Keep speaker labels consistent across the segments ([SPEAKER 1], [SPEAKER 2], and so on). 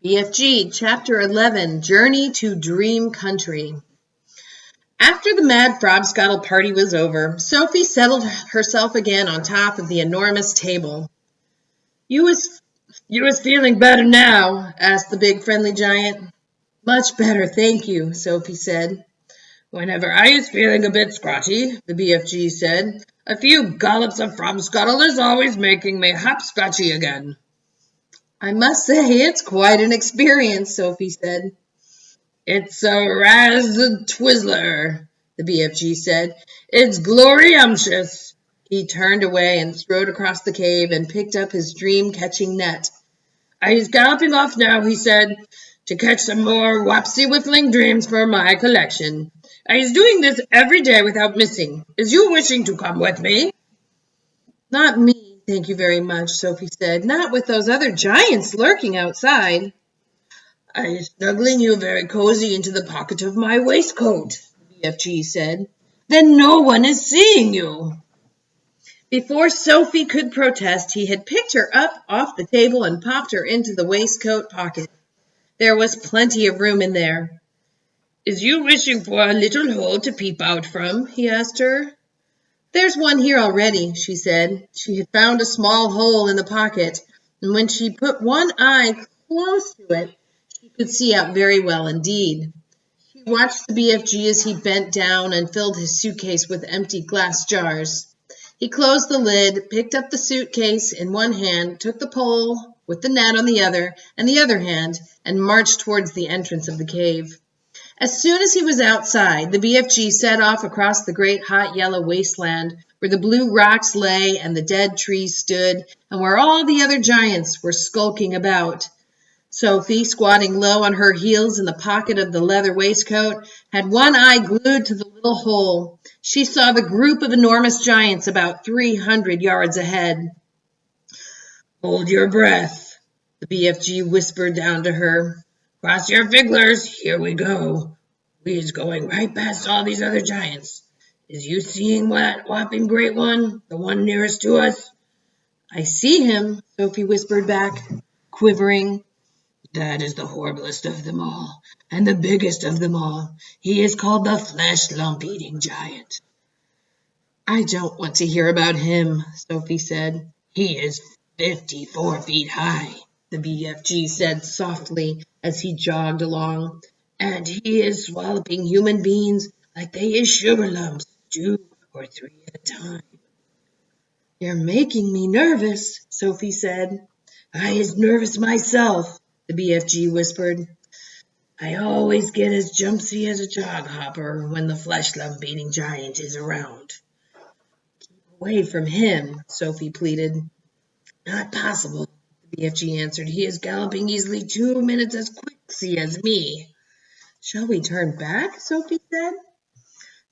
[SPEAKER 1] BFG Chapter 11, Journey to Dream Country. After the Mad Frobscottle party was over, Sophie settled herself again on top of the enormous table. You was feeling better now?" asked the big friendly giant. "Much better, thank you," Sophie said. "Whenever I is feeling a bit scratchy," the BFG said, "a few gollops of Frobscottle is always making me hopscotchy again." "I must say it's quite an experience," Sophie said. "It's a raz-twizzler," the BFG said. "It's gloriumptious." He turned away and strode across the cave and picked up his dream-catching net. "I's galloping off now," he said, "to catch some more wapsy-whiffling dreams for my collection. I's doing this every day without missing. Is you wishing to come with me?" "Not me, thank you very much," Sophie said. "Not with those other giants lurking outside." "I's snuggling you very cozy into the pocket of my waistcoat," the BFG said. "Then no one is seeing you." Before Sophie could protest, he had picked her up off the table and popped her into the waistcoat pocket. There was plenty of room in there. "Is you wishing for a little hole to peep out from?" he asked her. "There's one here already," she said. She had found a small hole in the pocket, and when she put one eye close to it, she could see out very well indeed. She watched the BFG as he bent down and filled his suitcase with empty glass jars. He closed the lid, picked up the suitcase in one hand, took the pole with the net on the other hand, and marched towards the entrance of the cave. As soon as he was outside, the BFG set off across the great hot yellow wasteland where the blue rocks lay and the dead trees stood, and where all the other giants were skulking about. Sophie, squatting low on her heels in the pocket of the leather waistcoat, had one eye glued to the little hole. She saw the group of enormous giants about 300 yards ahead. "Hold your breath," the BFG whispered down to her. "Cross your figglers, here we go. We is going right past all these other giants. Is you seeing that whopping great one, the one nearest to us?" "I see him," Sophie whispered back, quivering. "That is the horriblest of them all, and the biggest of them all. He is called the flesh-lump-eating giant." "I don't want to hear about him," Sophie said. "He is 54 feet high," the BFG said softly as he jogged along, "and he is swallowing human beings like they is sugar lumps, 2 or 3 at a time." "You're making me nervous," Sophie said. "I is nervous myself," the BFG whispered. "I always get as jumpsy as a jog hopper when the flesh-lump-eating giant is around." "Keep away from him," Sophie pleaded. "Not possible," the BFG answered. "He is galloping easily 2 minutes as quicksy as me." "Shall we turn back?" Sophie said.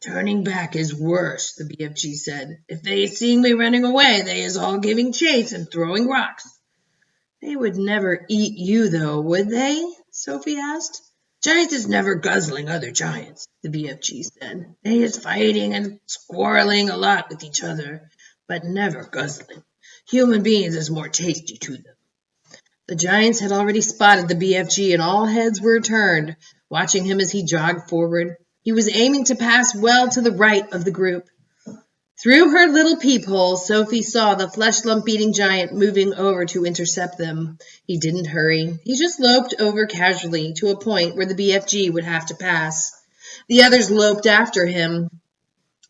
[SPEAKER 1] "Turning back is worse," the BFG said. "If they is seeing me running away, they is all giving chase and throwing rocks." "They would never eat you, though, would they?" Sophie asked. "Giants is never guzzling other giants," the BFG said. "They is fighting and squarreling a lot with each other, but never guzzling. Human beings is more tasty to them." The giants had already spotted the BFG, and all heads were turned, watching him as he jogged forward. He was aiming to pass well to the right of the group. Through her little peephole, Sophie saw the flesh-lump-eating giant moving over to intercept them. He didn't hurry. He just loped over casually to a point where the BFG would have to pass. The others loped after him.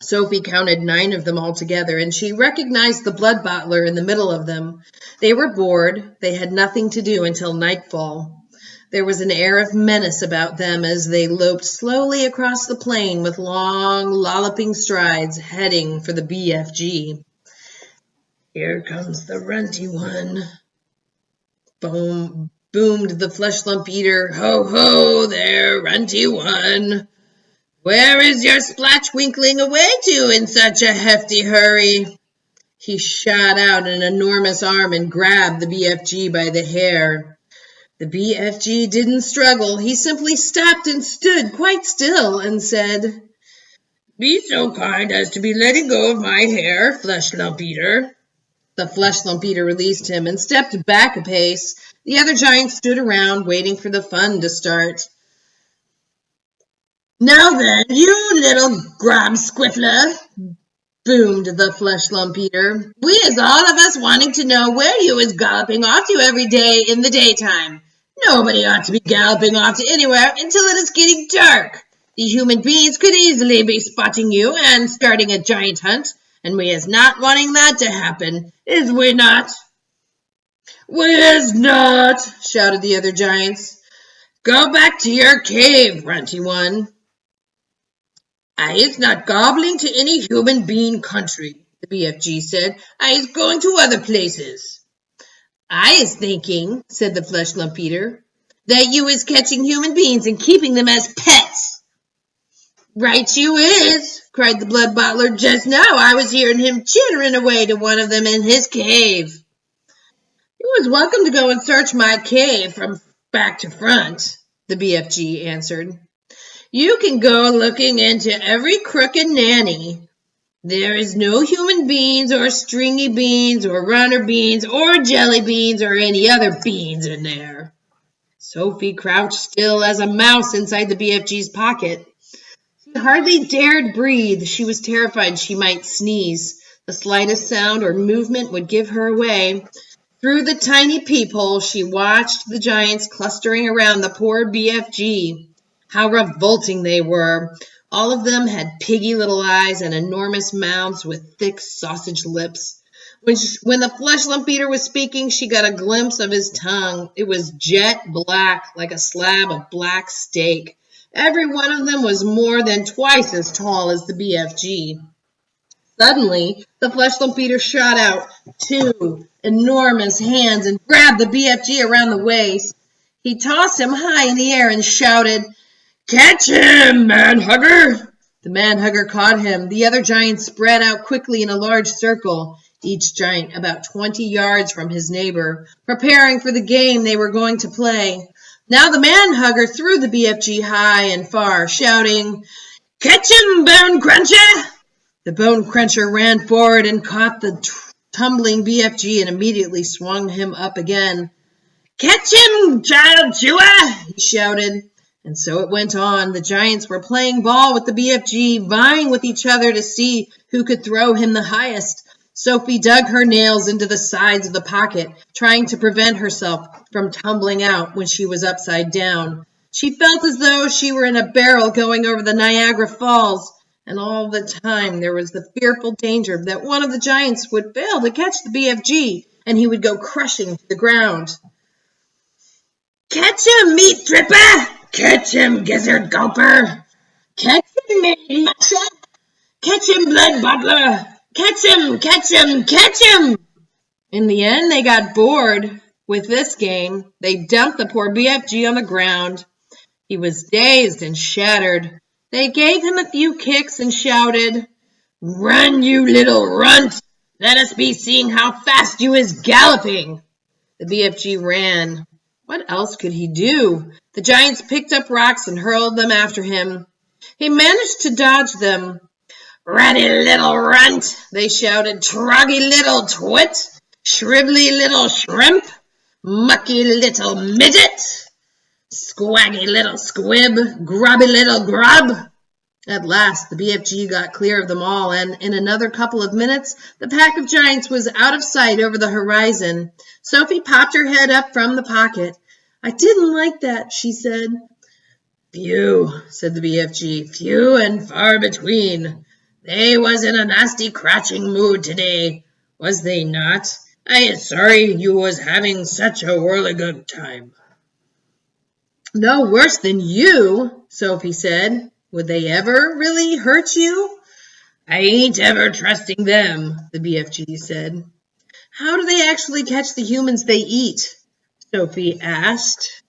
[SPEAKER 1] Sophie counted 9 of them altogether, and she recognized the blood bottler in the middle of them. They were bored. They had nothing to do until nightfall. There was an air of menace about them as they loped slowly across the plain with long, lolloping strides, heading for the BFG. "Here comes the runty one," boomed the flesh-lump-eater. "Ho, ho, there, runty one. Where is your splatch-winkling away to in such a hefty hurry?" He shot out an enormous arm and grabbed the BFG by the hair. The BFG didn't struggle. He simply stopped and stood quite still and said, "Be so kind as to be letting go of my hair, flesh-lump-eater." The flesh lump eater released him and stepped back a pace. The other giants stood around, waiting for the fun to start. Now then, you little grab squiffler, boomed the flesh lump eater. We is all of us wanting to know where you is galloping off to every day in the daytime. Nobody ought to be galloping off to anywhere until it is getting dark. The human beings could easily be spotting you and starting a giant hunt, and we is not wanting that to happen, is we not? We is not, shouted the other giants. Go back to your cave, Runty One. I is not gobbling to any human being country, the BFG said. I is going to other places. I is thinking, said the flesh lump eater, that you is catching human beings and keeping them as pets. Right you is, cried the blood bottler. Just now I was hearing him chittering away to one of them in his cave. You was welcome to go and search my cave from back to front, the BFG answered. You can go looking into every crook and nanny. There is no human beans or stringy beans or runner beans or jelly beans or any other beans in there. Sophie crouched still as a mouse inside the BFG's pocket. She hardly dared breathe. She was terrified she might sneeze. The slightest sound or movement would give her away. Through the tiny peephole, she watched the giants clustering around the poor BFG. How revolting they were. All of them had piggy little eyes and enormous mouths with thick sausage lips. When the flesh lump eater was speaking, she got a glimpse of his tongue. It was jet black, like a slab of black steak. Every one of them was more than twice as tall as the BFG. Suddenly, the flesh lump eater shot out 2 enormous hands and grabbed the BFG around the waist. He tossed him high in the air and shouted, Catch him, man-hugger! The man-hugger caught him. The other giants spread out quickly in a large circle, each giant about 20 yards from his neighbor, preparing for the game they were going to play. Now the man-hugger threw the BFG high and far, shouting, Catch him, Bone Cruncher! The Bone Cruncher ran forward and caught the tumbling BFG and immediately swung him up again. Catch him, child chewer! He shouted. And so it went on. The giants were playing ball with the BFG, vying with each other to see who could throw him the highest. Sophie dug her nails into the sides of the pocket, trying to prevent herself from tumbling out when she was upside down. She felt as though she were in a barrel going over the Niagara Falls, and all the time there was the fearful danger that one of the giants would fail to catch the BFG, and he would go crushing to the ground. Catch him, meat tripper! Catch him, gizzard gulper! Catch him, meat masher! Catch him, blood bottler! Catch him! Catch him! Catch him! In the end, they got bored with this game. They dumped the poor BFG on the ground. He was dazed and shattered. They gave him a few kicks and shouted, Run, you little runt! Let us be seeing how fast you is galloping! The BFG ran. What else could he do? The giants picked up rocks and hurled them after him. He managed to dodge them. Ratty little runt, they shouted. Troggy little twit, shrively little shrimp, mucky little midget, squaggy little squib, grubby little grub. At last, the BFG got clear of them all, and in another couple of minutes, the pack of giants was out of sight over the horizon. Sophie popped her head up from the pocket. I didn't like that, she said. Few, said the BFG, few and far between. They was in a nasty crouching mood today, was they not? I is sorry you was having such a whirligig time. No worse than you, Sophie said. Would they ever really hurt you? I ain't ever trusting them, the BFG said. How do they actually catch the humans they eat? Sophie asked.